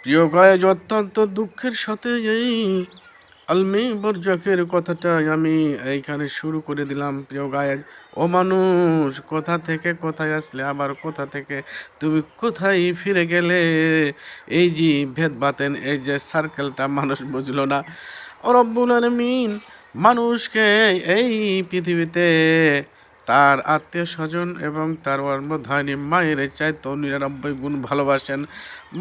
প্রিয় গায়েস, অত্যন্ত দুঃখের সাথে এই আলমি বর্জকের কথাটা আমি এইখানে শুরু করে দিলাম। প্রিয় গায়েস, ও মানুষ, কোথা থেকে কোথায় আসলে, আবার কোথা থেকে তুমি কোথায় ফিরে গেলে? এই যে ভেদ বাতেন, এই যে সার্কেলটা মানুষ বুঝলো না। ও রব্বুল আলামিন মানুষকে এই পৃথিবীতে তার আত্মীয় স্বজন এবং তার অর্মধানী মায়ের চাইতে ৯৯ গুণ ভালোবাসেন।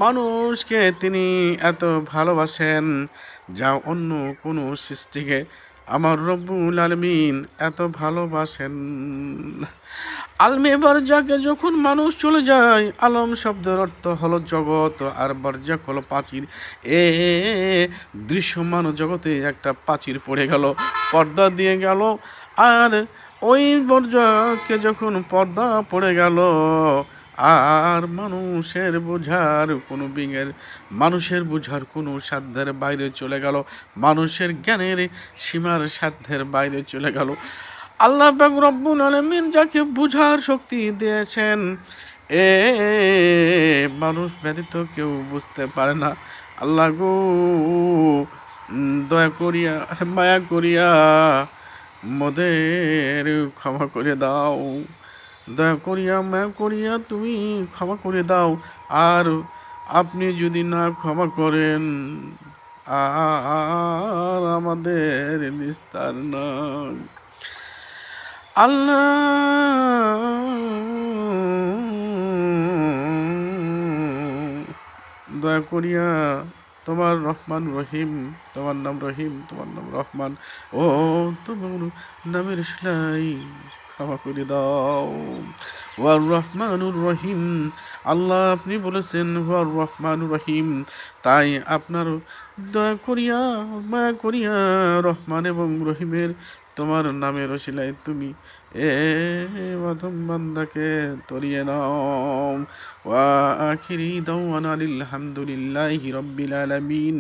মানুষকে তিনি এত ভালোবাসেন যা অন্য কোনো সৃষ্টিকে আমার রব্বুল আলামিন এত ভালোবাসেন। আলমে বারজাকে যখন মানুষ চলে যায়, আলম শব্দের অর্থ হলো জগৎ, আর বারজাক হলো প্রাচীর। এ দৃশ্যমান জগতে একটা প্রাচীর পড়ে গেল, পর্দা দিয়ে গেল। আর ওই বর্জকে যখন পর্দা পড়ে গেল, আর মানুষের বোঝার কোনো সাধ্যের বাইরে চলে গেল, মানুষের জ্ঞানের সীমার সাধ্যের বাইরে চলে গেল। আল্লাহ পাক রব্বুল আলামিন যাকে বুঝার শক্তি দিয়েছেন, এ মানুষ ব্যতীত কেউ বুঝতে পারে না। আল্লাহ গো, দয়া করিয়া, মায়া করিয়া মোদের ক্ষমা করে দাও। দয়া করিয়া, মায়া করিয়া তুমি ক্ষমা করে দাও। আর আপনি যদি না ক্ষমা করেন, আর আমাদের নিস্তার নাই। আল্লাহ, দয়া করিয়া তোমার রহমান রহিম, তোমার নাম রহিম, তোমার নাম রহমান, ও তোমার নামের সেলাই ক্ষমা করে দাও। ওয়ার রহমানুর রহিম, আল্লাহ আপনি বলেছেন ওয়ার রহমানুর রহিম, তাই আপনার দয়া করিয়া, মায়া করিয়া রহমান এবং রহিমের তোমার নামের ওসিলায় তুমি এ মাধম বান্দাকে তরিয়ে নাও। ওয়া আখিরি দাওয়ানা আলহামদুলিল্লাহি রাব্বিল আলামিন।